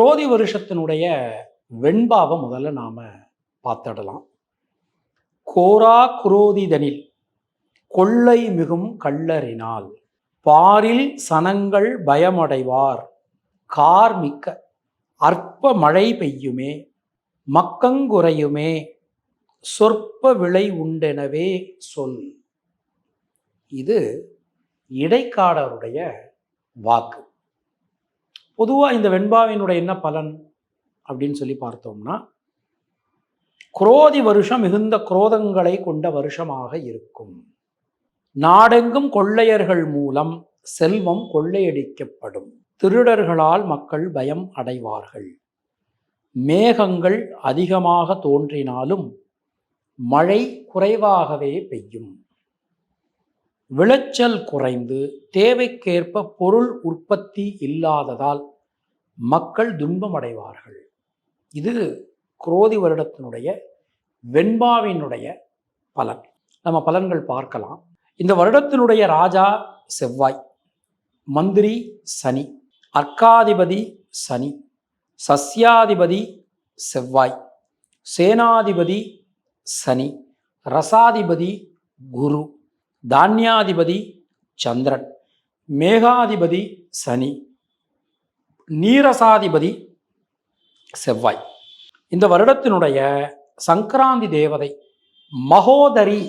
குரோதி வருஷத்தினுடைய வெண்பாவை முதல்ல நாம பார்த்துடலாம். கோரா குரோதிதனில் கொள்ளை மிகும் கள்ளரினால் பாரில் சனங்கள் பயமடைவார் கார்மிக்க அற்ப மழை பெய்யுமே மக்கங்குறையுமே சொற்ப விளை உண்டெனவே சொல். இது இடைக்காடருடைய வாக்கு. பொதுவாக இந்த வெண்பாவினுடைய என்ன பலன் அப்படின்னு சொல்லி பார்த்தோம்னா, குரோதி வருஷம் மிகுந்த குரோதங்களை கொண்ட வருஷமாக இருக்கும். நாடெங்கும் கொள்ளையர்கள் மூலம் செல்வம் கொள்ளையடிக்கப்படும். திருடர்களால் மக்கள் பயம் அடைவார்கள். மேகங்கள் அதிகமாக தோன்றினாலும் மழை குறைவாகவே பெய்யும். விளைச்சல் குறைந்து தேவைக்கேற்ப பொருள் உற்பத்தி இல்லாததால் மக்கள் துன்பமடைவார்கள். இது குரோதி வருடத்தினுடைய வெண்பாவினுடைய பலன். நம்ம பலன்கள் பார்க்கலாம். இந்த வருடத்தினுடைய ராஜா செவ்வாய், மந்திரி சனி, அர்க்காதிபதி சனி, சஸ்யாதிபதி செவ்வாய், சேனாதிபதி சனி, ரசாதிபதி குரு, தானியாதிபதி சந்திரன், மேகாதிபதி சனி, நீரசாதிபதி செவ்வாய். இந்த வருடத்தினுடைய சங்கராந்தி தேவதை மகோதரி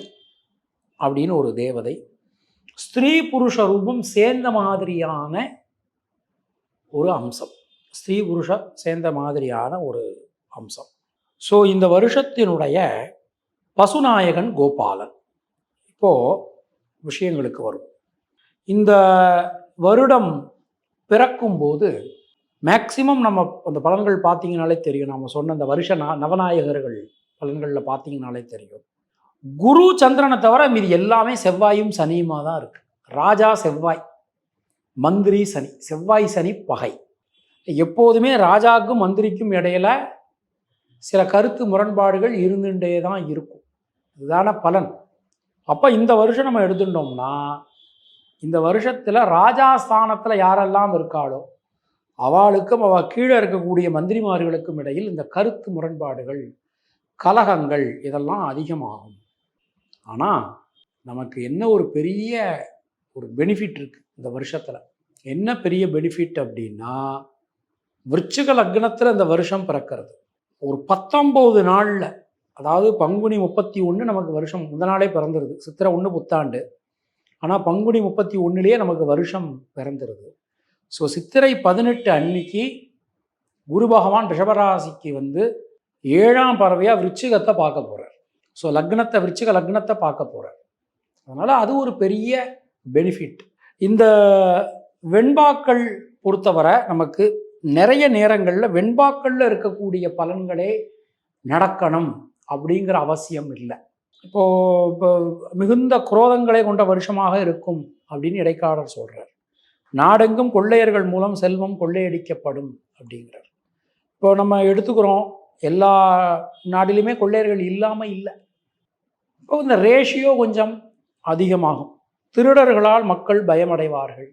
அப்படின்னு ஒரு தேவதை. ஸ்திரீ புருஷ ரூபம் சேர்ந்த மாதிரியான ஒரு அம்சம். ஸ்திரீ புருஷ சேர்ந்த மாதிரியான ஒரு அம்சம். ஸோ இந்த வருஷத்தினுடைய பசுநாயகன் கோபாலன். இப்போ விஷயங்களுக்கு வரும். இந்த வருடம் பிறக்கும்போது மேக்சிமம் நம்ம அந்த பலன்கள் பார்த்தீங்கனாலே தெரியும். நம்ம சொன்ன அந்த வருஷ நவநாயகர்கள் பலன்களில் பார்த்தீங்கனாலே தெரியும். குரு சந்திரனை தவிர மீது எல்லாமே செவ்வாயும் சனியுமா தான் இருக்கு. ராஜா செவ்வாய், மந்திரி சனி. செவ்வாய் சனி பகை. எப்போதுமே ராஜாவுக்கும் மந்திரிக்கும் இடையில சில கருத்து முரண்பாடுகள் இருந்துட்டே தான் இருக்கும். இதுதான பலன். அப்போ இந்த வருஷம் நம்ம எடுத்துட்டோம்னா, இந்த வருஷத்தில் ராஜாஸ்தானத்தில் யாரெல்லாம் இருக்காளோ அவளுக்கும் அவள் கீழே இருக்கக்கூடிய மந்திரிமார்களுக்கும் இடையில் இந்த கருத்து முரண்பாடுகள், கலகங்கள் இதெல்லாம் அதிகமாகும். ஆனால் நமக்கு என்ன ஒரு பெரிய ஒரு பெனிஃபிட் இருக்குது இந்த வருஷத்தில். என்ன பெரிய பெனிஃபிட் அப்படின்னா, விருச்சிக லக்னத்தில் இந்த வருஷம் பிறக்கிறது. ஒரு 19 நாளில், அதாவது பங்குனி 31 நமக்கு வருஷம் முத நாளே பிறந்துருது. சித்திரை 1 புத்தாண்டு. ஆனால் பங்குனி 31லேயே நமக்கு வருஷம் பிறந்துருது. ஸோ சித்திரை 18 அன்னைக்கு குரு பகவான் ரிஷபராசிக்கு வந்து 7ஆம் பறவையாக விருச்சிகத்தை பார்க்க போகிறார். ஸோ லக்னத்தை, விருச்சிக லக்னத்தை பார்க்க போகிறார். அதனால் அது ஒரு பெரிய பெனிஃபிட். இந்த வெண்பாக்கள் பொறுத்தவரை நமக்கு நிறைய நேரங்களில் வெண்பாக்களில் இருக்கக்கூடிய பலன்களே நடக்கணும் அப்படிங்கிற அவசியம் இல்லை. இப்போ மிகுந்த குரோதங்களை கொண்ட வருஷமாக இருக்கும் அப்படின்னு இடைக்காடர் சொல்கிறார். நாடெங்கும் கொள்ளையர்கள் மூலம் செல்வம் கொள்ளையடிக்கப்படும் அப்படிங்கிறார். இப்போ நம்ம எடுத்துக்கிறோம், எல்லா நாட்டிலுமே கொள்ளையர்கள் இல்லாமல் இல்லை. இப்போ இந்த ரேஷியோ கொஞ்சம் அதிகமாகும். திருடர்களால் மக்கள் பயமடைவார்கள்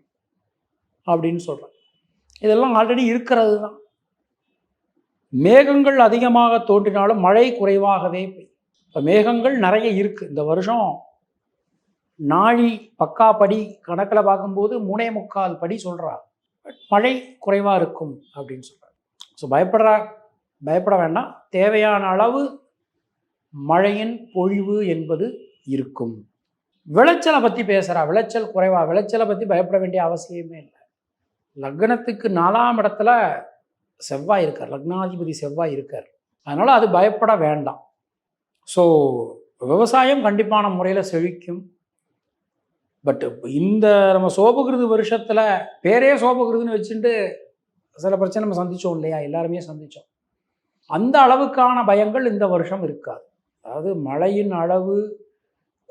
அப்படின்னு சொல்கிறார். இதெல்லாம் ஆல்ரெடி இருக்கிறது தான். மேகங்கள் அதிகமாக தோன்றினாலும் மழை குறைவாகவே பெய்யும். இப்போ மேகங்கள் நிறைய இருக்குது. இந்த வருஷம் நாழி பக்காப்படி கணக்கில் பார்க்கும்போது 3.25 படி சொல்கிறார். மழை குறைவாக இருக்கும் அப்படின்னு சொல்கிறார். ஸோ பயப்பட வேண்டாம். தேவையான அளவு மழையின் பொழிவு என்பது இருக்கும். விளைச்சலை பற்றி பேசுகிறா. விளைச்சல் குறைவா? விளைச்சலை பற்றி பயப்பட வேண்டிய அவசியமே இல்லை. லக்னத்துக்கு 4ஆம் இடத்துல செவ்வாய் இருக்கார். லக்னாதிபதி செவ்வாய் இருக்கார். அதனால் அது பயப்பட வேண்டாம். ஸோ விவசாயம் கண்டிப்பான முறையில் செழிக்கும். பட் இந்த நம்ம சோபகிருது வருஷத்தில் பேரே சோபகிருதுன்னு வச்சுட்டு சில பிரச்சனை நம்ம சந்தித்தோம் இல்லையா? எல்லாருமே சந்தித்தோம். அந்த அளவுக்கான பயங்கள் இந்த வருஷம் இருக்காது. அதாவது மழையின் அளவு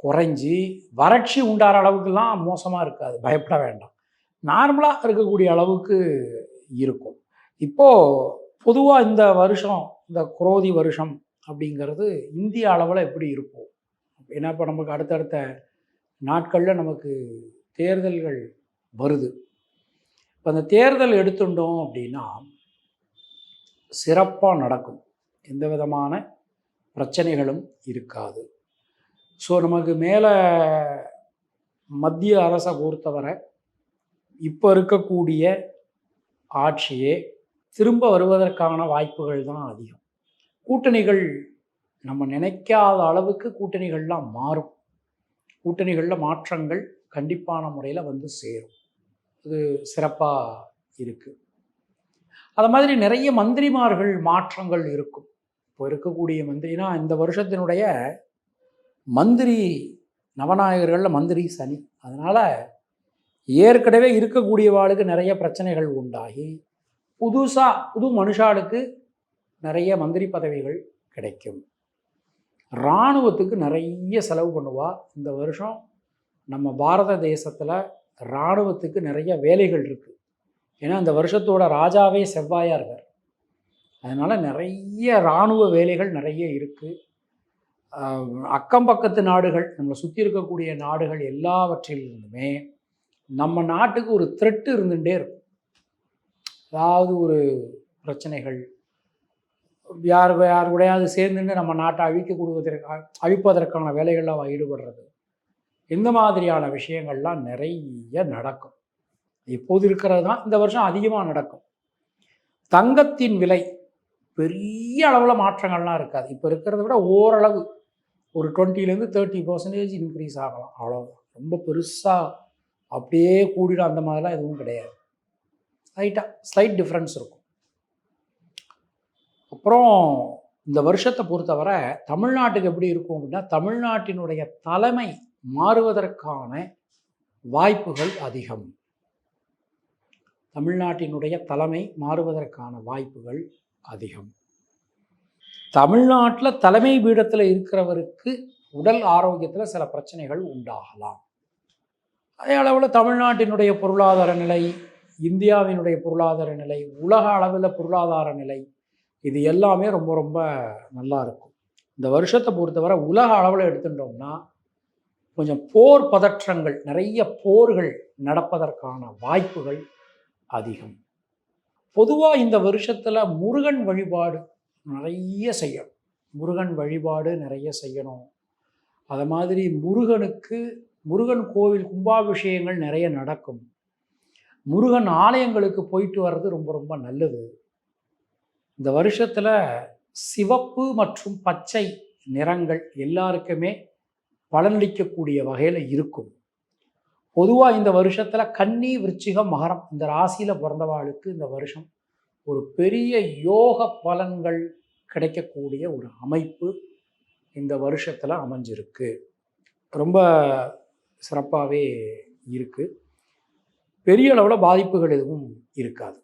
குறைஞ்சி வறட்சி உண்டார அளவுக்குலாம் மோசமாக இருக்காது. பயப்பட வேண்டாம். நார்மலாக இருக்கக்கூடிய அளவுக்கு இருக்கும். இப்போது பொதுவாக இந்த வருஷம், இந்த குரோதி வருஷம் அப்படிங்கிறது இந்திய அளவில் எப்படி இருக்கும்? ஏன்னா இப்போ நமக்கு அடுத்தடுத்த நாட்களில் நமக்கு தேர்தல்கள் வருது. இப்போ அந்த தேர்தல் எடுத்துட்டோம் அப்படின்னா, சிறப்பாக நடக்கும். எந்த விதமான பிரச்சனைகளும் இருக்காது. ஸோ நமக்கு மேலே மத்திய அரசை பொறுத்தவரை இப்போ இருக்கக்கூடிய ஆட்சியே திரும்ப வருவதற்கான வாய்ப்புகள் தான் அதிகம். கூட்டணிகள் நம்ம நினைக்காத அளவுக்கு கூட்டணிகள்லாம் மாறும். கூட்டணிகளில் மாற்றங்கள் கண்டிப்பான முறையில் வந்து சேரும். இது சிறப்பாக இருக்குது. அது மாதிரி நிறைய மந்திரிமார்கள் மாற்றங்கள் இருக்கும். இப்போ இருக்கக்கூடிய மந்திரினா இந்த வருஷத்தினுடைய மந்திரி நவநாயகர்களில் மந்திரி சனி. அதனால் ஏற்கனவே இருக்கக்கூடியவாளுக்கு நிறைய பிரச்சனைகள் உண்டாகி புது மனுஷாளுக்கு நிறைய மந்திரி பதவிகள் கிடைக்கும். இராணுவத்துக்கு நிறைய செலவு பண்ணுவா. இந்த வருஷம் நம்ம பாரத தேசத்தில் இராணுவத்துக்கு நிறைய வேலைகள் இருக்குது. ஏன்னா இந்த வருஷத்தோட ராஜாவே செவ்வாயாக இருக்கார். அதனால் நிறைய இராணுவ வேலைகள் நிறைய இருக்குது. அக்கம் பக்கத்து நாடுகள், நம்மளை சுற்றி இருக்கக்கூடிய நாடுகள் எல்லாவற்றிலிருந்துமே நம்ம நாட்டுக்கு ஒரு த்ரெட்டு இருந்துகிட்டே இருக்கும். அதாவது ஒரு பிரச்சனைகள், யார் கூடையாவது சேர்ந்துட்டு நம்ம நாட்டை அழிப்பதற்கான வேலைகள்லாம் ஈடுபடுறது, இந்த மாதிரியான விஷயங்கள்லாம் நிறைய நடக்கும். இப்போது இருக்கிறது தான் இந்த வருஷம் அதிகமாக நடக்கும். தங்கத்தின் விலை பெரிய அளவில் மாற்றங்கள்லாம் இருக்காது. இப்போ இருக்கிறத விட ஓரளவு ஒரு 20% 30% இன்க்ரீஸ் ஆகலாம், அவ்வளோதான். ரொம்ப பெருசாக அப்படியே கூடிடும் அந்த மாதிரிலாம் எதுவும் கிடையாது. ஸ்லைட் டிஃப்ரென்ஸ் இருக்கும். அப்புறம் இந்த வருஷத்தை பொறுத்தவரை தமிழ்நாட்டுக்கு எப்படி இருக்கும் அப்படின்னா, தமிழ்நாட்டினுடைய தலைமை மாறுவதற்கான வாய்ப்புகள் அதிகம். தமிழ்நாட்டினுடைய தலைமை மாறுவதற்கான வாய்ப்புகள் அதிகம். தமிழ்நாட்டில் தலைமை பீடத்தில் இருக்கிறவருக்கு உடல் ஆரோக்கியத்தில் சில பிரச்சனைகள் உண்டாகலாம். அதே அளவில் தமிழ்நாட்டினுடைய பொருளாதார நிலை, இந்தியாவினுடைய பொருளாதார நிலை, உலக அளவில் பொருளாதார நிலை, இது எல்லாமே ரொம்ப ரொம்ப நல்லா இருக்கும். இந்த வருஷத்தை பொறுத்தவரை உலக அளவில் எடுத்துட்டோம்னா கொஞ்சம் போர் பதற்றங்கள், நிறைய போர்கள் நடப்பதற்கான வாய்ப்புகள் அதிகம். பொதுவாக இந்த வருஷத்தில் முருகன் வழிபாடு நிறைய செய்யணும். முருகன் வழிபாடு நிறைய செய்யணும். அது மாதிரி முருகன் கோவில் கும்பாபிஷேகங்கள் நிறைய நடக்கும். முருகன் ஆலயங்களுக்கு போயிட்டு வர்றது ரொம்ப ரொம்ப நல்லது. இந்த வருஷத்தில் சிவப்பு மற்றும் பச்சை நிறங்கள் எல்லாருக்குமே பலனளிக்கக்கூடிய வகையில் இருக்கும். பொதுவாக இந்த வருஷத்தில் கன்னி, விருச்சிகம், மகரம் இந்த ராசியில் பிறந்தவாளுக்கு இந்த வருஷம் ஒரு பெரிய யோக பலன்கள் கிடைக்கக்கூடிய ஒரு அமைப்பு இந்த வருஷத்தில் அமைஞ்சிருக்கு. ரொம்ப சிறப்பாகவே இருக்குது. பெரிய அளவில் பாதிப்புகள் எதுவும் இருக்காது.